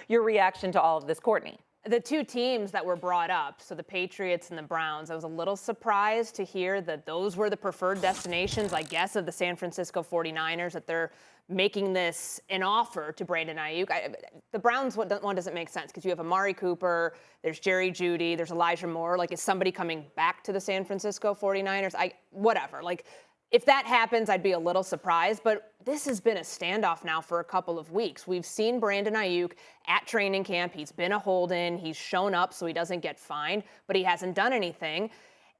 your reaction to all of this, Courtney. The two teams that were brought up, so the Patriots and the Browns, I was a little surprised to hear that those were the preferred destinations, I guess, of the San Francisco 49ers, that they're making this an offer to Brandon Aiyuk. The Browns one doesn't make sense because you have Amari Cooper, there's Jerry Jeudy, there's Elijah Moore. Like, is somebody coming back to the San Francisco 49ers? Whatever. Like, if that happens, I'd be a little surprised, but this has been a standoff now for a couple of weeks. We've seen Brandon Aiyuk at training camp. He's been a hold-in. He's shown up so he doesn't get fined, but he hasn't done anything.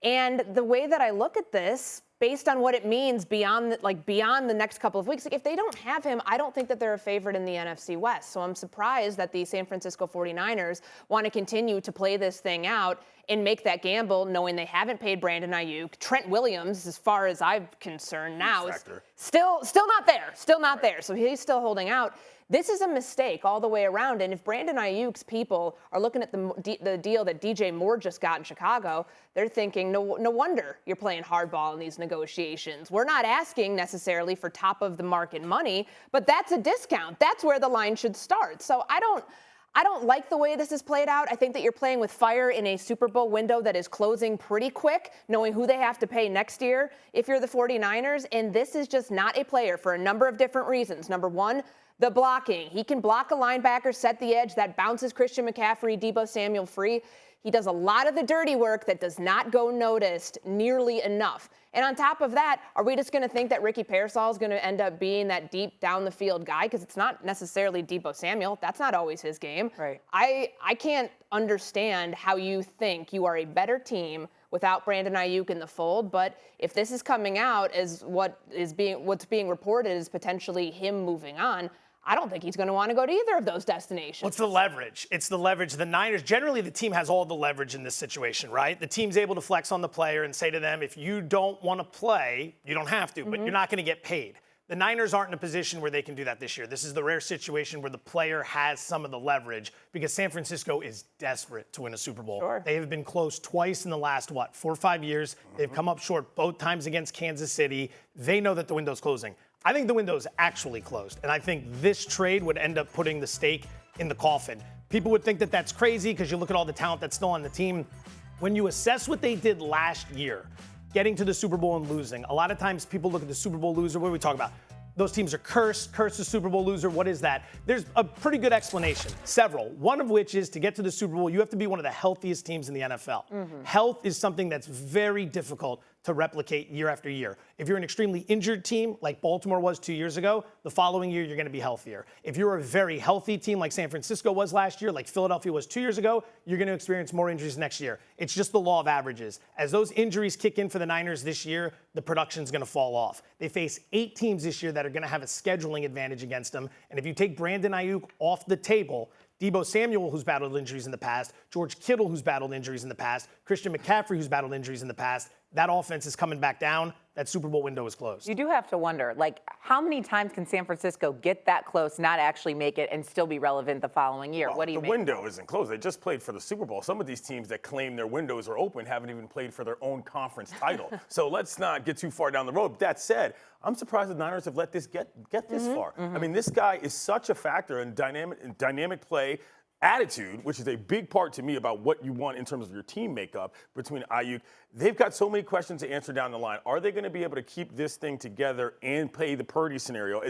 And the way that I look at this, based on what it means beyond the next couple of weeks, like, if they don't have him, I don't think that they're a favorite in the NFC West. So I'm surprised that the San Francisco 49ers want to continue to play this thing out and make that gamble, knowing they haven't paid Brandon Aiyuk. Trent Williams, as far as I'm concerned now, is still not there. Still not there. So he's still holding out. This is a mistake all the way around. And if Brandon Aiyuk's people are looking at the deal that DJ Moore just got in Chicago, they're thinking, no wonder you're playing hardball in these negotiations. We're not asking necessarily for top of the market money, but that's a discount. That's where the line should start. So I don't like the way this is played out. I think that you're playing with fire in a Super Bowl window that is closing pretty quick, knowing who they have to pay next year if you're the 49ers. And this is just not a player for a number of different reasons. Number one, the blocking. He can block a linebacker, set the edge. That bounces Christian McCaffrey, Deebo Samuel free. He does a lot of the dirty work that does not go noticed nearly enough. And on top of that, are we just going to think that Ricky Pearsall is going to end up being that deep down the field guy? Because it's not necessarily Deebo Samuel. That's not always his game. Right. I can't understand how you think you are a better team without Brandon Aiyuk in the fold. But if this is coming out as what's being reported is potentially him moving on, I don't think he's going to want to go to either of those destinations. Well, it's the leverage. It's the leverage. The Niners, generally the team has all the leverage in this situation, right? The team's able to flex on the player and say to them, if you don't want to play, you don't have to, but you're not going to get paid. The Niners aren't in a position where they can do that this year. This is the rare situation where the player has some of the leverage because San Francisco is desperate to win a Super Bowl. Sure. They have been close twice in the last, 4 or 5 years. They've come up short both times against Kansas City. They know that the window's closing. I think the window's actually closed, and I think this trade would end up putting the stake in the coffin. People would think that that's crazy because you look at all the talent that's still on the team. When you assess what they did last year, getting to the Super Bowl and losing, a lot of times people look at the Super Bowl loser. What do we talk about? Those teams are cursed the Super Bowl loser. What is that? There's a pretty good explanation, several. One of which is to get to the Super Bowl, you have to be one of the healthiest teams in the NFL. Health is something that's very difficult to replicate year after year. If you're an extremely injured team, like Baltimore was 2 years ago, the following year you're going to be healthier. If you're a very healthy team like San Francisco was last year, like Philadelphia was 2 years ago, you're going to experience more injuries next year. It's just the law of averages. As those injuries kick in for the Niners this year, the production's going to fall off. They face 8 teams this year that are going to have a scheduling advantage against them. And if you take Brandon Aiyuk off the table, Deebo Samuel, who's battled injuries in the past, George Kittle, who's battled injuries in the past, Christian McCaffrey, who's battled injuries in the past, that offense is coming back down. That Super Bowl window is closed. You do have to wonder, how many times can San Francisco get that close, not actually make it, and still be relevant the following year? Well, what do you The make? window isn't closed. They just played for the Super Bowl. Some of these teams that claim their windows are open haven't even played for their own conference title. So let's not get too far down the road. That said, I'm surprised the Niners have let this get this far. I mean, this guy is such a factor in dynamic play, attitude, which is a big part to me about what you want in terms of your team makeup between Aiyuk. They've got so many questions to answer down the line. Are they going to be able to keep this thing together and play the Purdy scenario?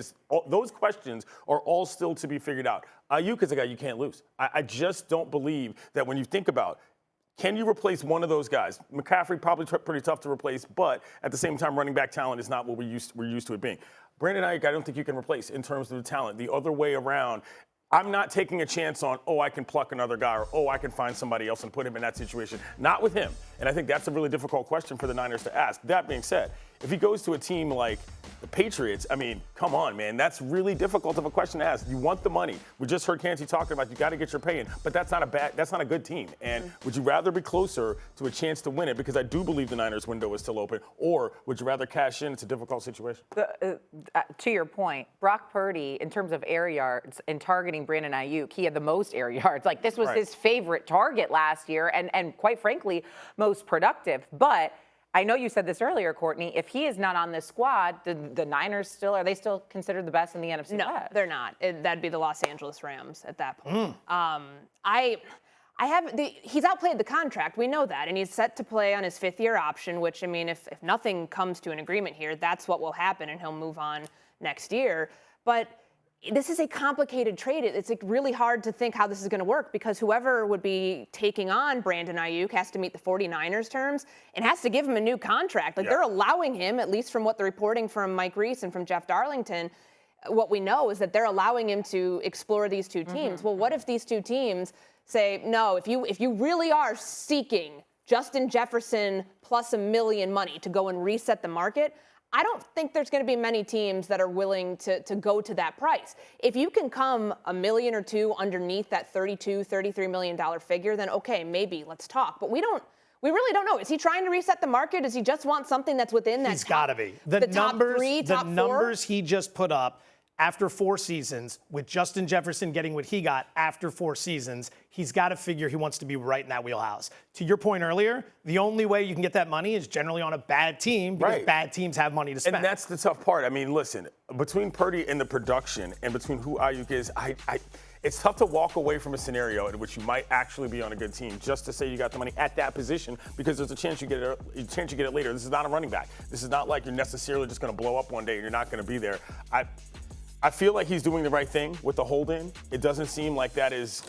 Those questions are all still to be figured out. Aiyuk is a guy you can't lose. I just don't believe that when you think about, can you replace one of those guys? McCaffrey probably pretty tough to replace, but at the same time, running back talent is not what we're used to it being. Brandon Aiyuk, I don't think you can replace in terms of the talent. The other way around, I'm not taking a chance on, I can pluck another guy, or, I can find somebody else and put him in that situation. Not with him. And I think that's a really difficult question for the Niners to ask. That being said, if he goes to a team like the Patriots, I mean, come on, man. That's really difficult of a question to ask. You want the money. We just heard Canty talking about you got to get your pay in, but that's not a good team. And would you rather be closer to a chance to win it, because I do believe the Niners window is still open, or would you rather cash in? It's a difficult situation. To your point, Brock Purdy, in terms of air yards and targeting Brandon Aiyuk, he had the most air yards. This was his favorite target last year, and quite frankly, most productive. But I know you said this earlier, Courtney. If he is not on this squad, the Niners are they still considered the best in the NFC No, West? they're not. That'd be the Los Angeles Rams at that point. He's outplayed the contract. We know that. And he's set to play on his 5th-year option, which, I mean, if nothing comes to an agreement here, that's what will happen, and he'll move on next year. But this is a complicated trade. It's like really hard to think how this is going to work because whoever would be taking on Brandon Aiyuk has to meet the 49ers terms and has to give him a new contract. Like they're allowing him, at least from what the reporting from Mike Reese and from Jeff Darlington, what we know is that they're allowing him to explore these two teams. Well, what if these two teams say, no, if you really are seeking Justin Jefferson plus $1 million money to go and reset the market, I don't think there's going to be many teams that are willing to go to that price. If you can come $1 million or $2 million underneath that $33 million figure, then okay, maybe let's talk. But we really don't know. Is he trying to reset the market? Does he just want something that's within that? He's got to be. The numbers he just put up after 4 seasons, with Justin Jefferson getting what he got after 4 seasons, he's got to figure he wants to be right in that wheelhouse. To your point earlier, the only way you can get that money is generally on a bad team because bad teams have money to spend. And that's the tough part. I mean, listen, between Purdy and the production and between who Aiyuk is, it's tough to walk away from a scenario in which you might actually be on a good team just to say you got the money at that position because there's a chance you get it later. This is not a running back. This is not like you're necessarily just going to blow up one day and you're not going to be there. I feel like he's doing the right thing with the hold-in. It doesn't seem like that is,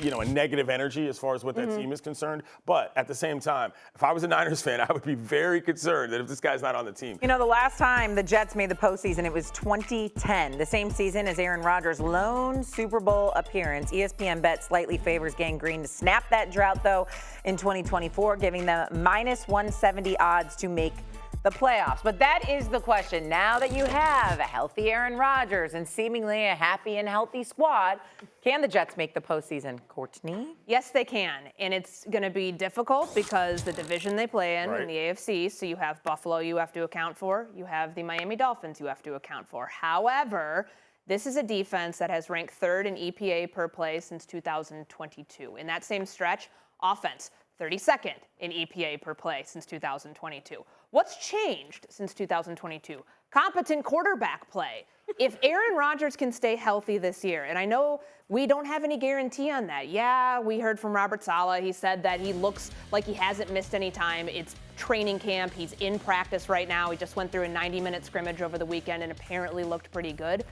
a negative energy as far as what that team is concerned. But at the same time, if I was a Niners fan, I would be very concerned that if this guy's not on the team. The last time the Jets made the postseason, it was 2010, the same season as Aaron Rodgers' lone Super Bowl appearance. ESPN bet slightly favors Gang Green to snap that drought, though, in 2024, giving them minus 170 odds to make the playoffs. But that is the question. Now that you have a healthy Aaron Rodgers and seemingly a happy and healthy squad, can the Jets make the postseason, Courtney? Yes, they can. And it's going to be difficult because the division they play in the AFC, so you have Buffalo you have to account for. You have the Miami Dolphins you have to account for. However, this is a defense that has ranked 3rd in EPA per play since 2022. In that same stretch, offense, 32nd in EPA per play since 2022. What's changed since 2022? Competent quarterback play. If Aaron Rodgers can stay healthy this year, and I know we don't have any guarantee on that. Yeah, we heard from Robert Saleh. He said that he looks like he hasn't missed any time. It's training camp. He's in practice right now. He just went through a 90-minute scrimmage over the weekend and apparently looked pretty good.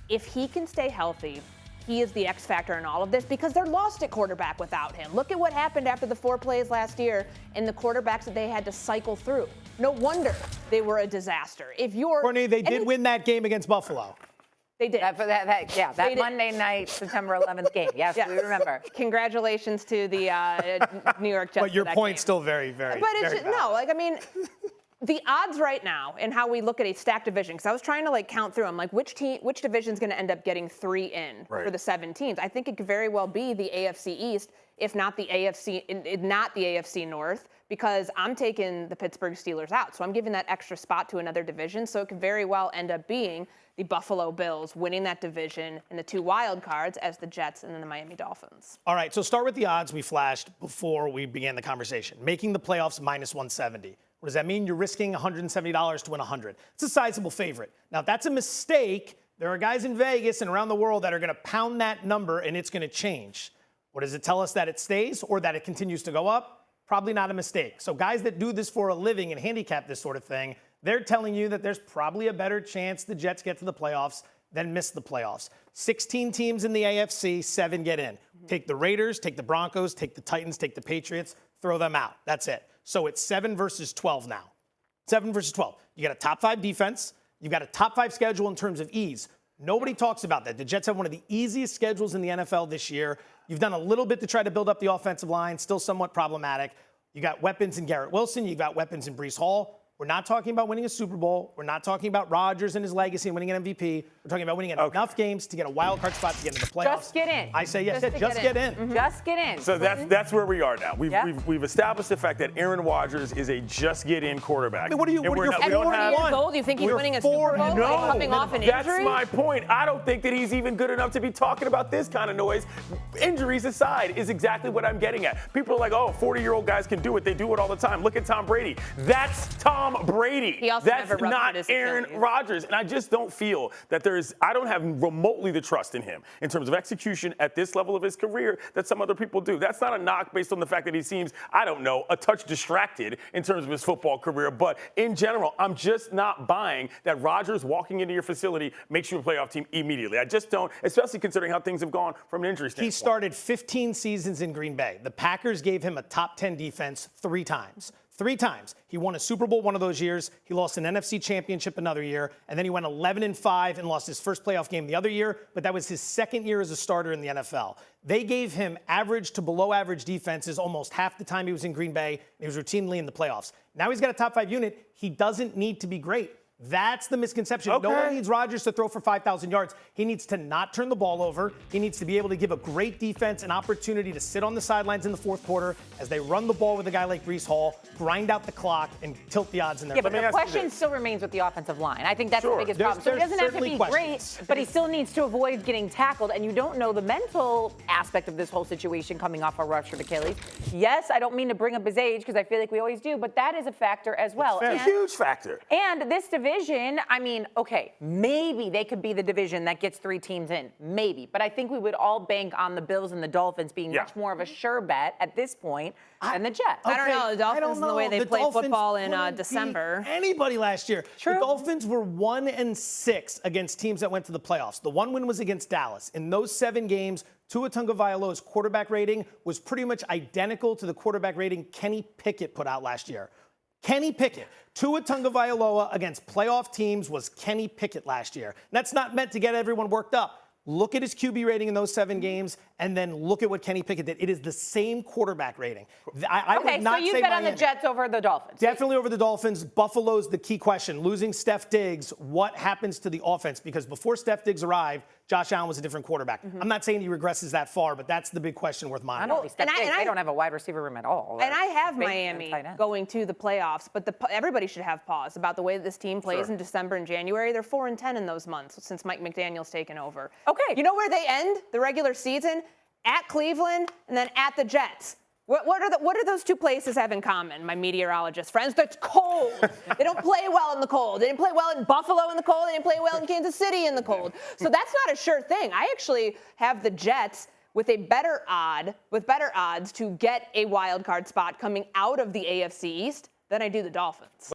If he can stay healthy, he is the X factor in all of this because they're lost at quarterback without him. Look at what happened after the 4 plays last year and the quarterbacks that they had to cycle through. No wonder they were a disaster. Courtney, they did win that game against Buffalo. They did. That Monday night, September 11th game. Yes, we remember. Congratulations to the New York Jets. But your point's still very, very, But it's very valid. The odds right now and how we look at a stacked division, because I was trying to count through them, which division's going to end up getting 3 in for the 7 teams. I think it could very well be the AFC East, if not the AFC North, because I'm taking the Pittsburgh Steelers out. So I'm giving that extra spot to another division. So it could very well end up being the Buffalo Bills winning that division and the 2 wild cards as the Jets and then the Miami Dolphins. All right, so start with the odds we flashed before we began the conversation. Making the playoffs minus 170. What does that mean? You're risking $170 to win 100. It's a sizable favorite. Now, if that's a mistake, there are guys in Vegas and around the world that are going to pound that number and it's going to change. What does it tell us, that it stays or that it continues to go up? Probably not a mistake. So guys that do this for a living and handicap this sort of thing, they're telling you that there's probably a better chance the Jets get to the playoffs than miss the playoffs. 16 teams in the AFC, 7 get in. Take the Raiders, take the Broncos, take the Titans, take the Patriots, throw them out. That's it. So it's 7 versus 12 now. 7 versus 12. You got a top 5 defense. You've got a top 5 schedule in terms of ease. Nobody talks about that. The Jets have one of the easiest schedules in the NFL this year. You've done a little bit to try to build up the offensive line, still somewhat problematic. You got weapons in Garrett Wilson. You got weapons in Breece Hall. We're not talking about winning a Super Bowl. We're not talking about Rodgers and his legacy and winning an MVP. We're talking about winning enough games to get a wild card spot to get into the playoffs. Just get in. I say yes, just get in. Mm-hmm. Just get in. So that's where we are now. We've established the fact that Aaron Rodgers is a just get in quarterback. I mean, what are you? At 40 years old, you think he's winning a Super Bowl coming off an injury? That's my point. I don't think that he's even good enough to be talking about this kind of noise. Injuries aside, is exactly what I'm getting at. People are like, oh, 40-year-old guys can do it. They do it all the time. Look at Tom Brady. That's Tom Brady. That's not Aaron Rodgers. And I just don't feel that I don't have remotely the trust in him in terms of execution at this level of his career that some other people do. That's not a knock based on the fact that he seems, I don't know, a touch distracted in terms of his football career. But in general, I'm just not buying that Rodgers walking into your facility makes you a playoff team immediately. I just don't, especially considering how things have gone from an injury standpoint. He started 15 seasons in Green Bay. The Packers gave him a top 10 defense 3 times. 3 times. He won a Super Bowl one of those years. He lost an NFC championship another year. And then he went 11-5 and lost his first playoff game the other year. But that was his second year as a starter in the NFL. They gave him average to below average defenses almost half the time he was in Green Bay. And he was routinely in the playoffs. Now he's got a top 5 unit. He doesn't need to be great. That's the misconception. Okay. No one needs Rodgers to throw for 5,000 yards. He needs to not turn the ball over. He needs to be able to give a great defense an opportunity to sit on the sidelines in the fourth quarter as they run the ball with a guy like Breece Hall, grind out the clock, and tilt the odds in their favor. favor. Yeah, but the question still remains with the offensive line. I think that's the biggest problem. So he doesn't have to be great, but he still needs to avoid getting tackled. And you don't know the mental aspect of this whole situation coming off a ruptured Achilles. Yes, I don't mean to bring up his age because I feel like we always do, but that is a factor as well. It's a huge factor. And this division, I mean, okay, maybe they could be the division that gets 3 teams in. Maybe. But I think we would all bank on the Bills and the Dolphins being much more of a sure bet at this point than the Jets. I don't know. The Dolphins and the way they played football in December. Anybody last year. True. The Dolphins were 1-6 against teams that went to the playoffs. The one win was against Dallas. In those 7 games, Tua Tagovailoa's quarterback rating was pretty much identical to the quarterback rating Kenny Pickett put out last year. Kenny Pickett. Tua Tagovailoa against playoff teams was Kenny Pickett last year. That's not meant to get everyone worked up. Look at his QB rating in those 7 games, and then look at what Kenny Pickett did. It is the same quarterback rating. I would not so you say bet on Miami. the Jets over the Dolphins. Definitely over the Dolphins. Buffalo's the key question. Losing Steph Diggs, what happens to the offense? Because before Steph Diggs arrived, Josh Allen was a different quarterback. I'm not saying he regresses that far, but that's the big question worth monitoring. They don't have a wide receiver room at all. And I have Miami going to the playoffs, but everybody should have pause about the way that this team plays in December and January. They're 4-10 in those months since Mike McDaniel's taken over. Okay. You know where they end the regular season? At Cleveland and then at the Jets. What do those 2 places have in common, my meteorologist friends? That's cold. They don't play well in the cold. They didn't play well in Buffalo in the cold. They didn't play well in Kansas City in the cold. So that's not a sure thing. I actually have the Jets with better odds to get a wild card spot coming out of the AFC East than I do the Dolphins.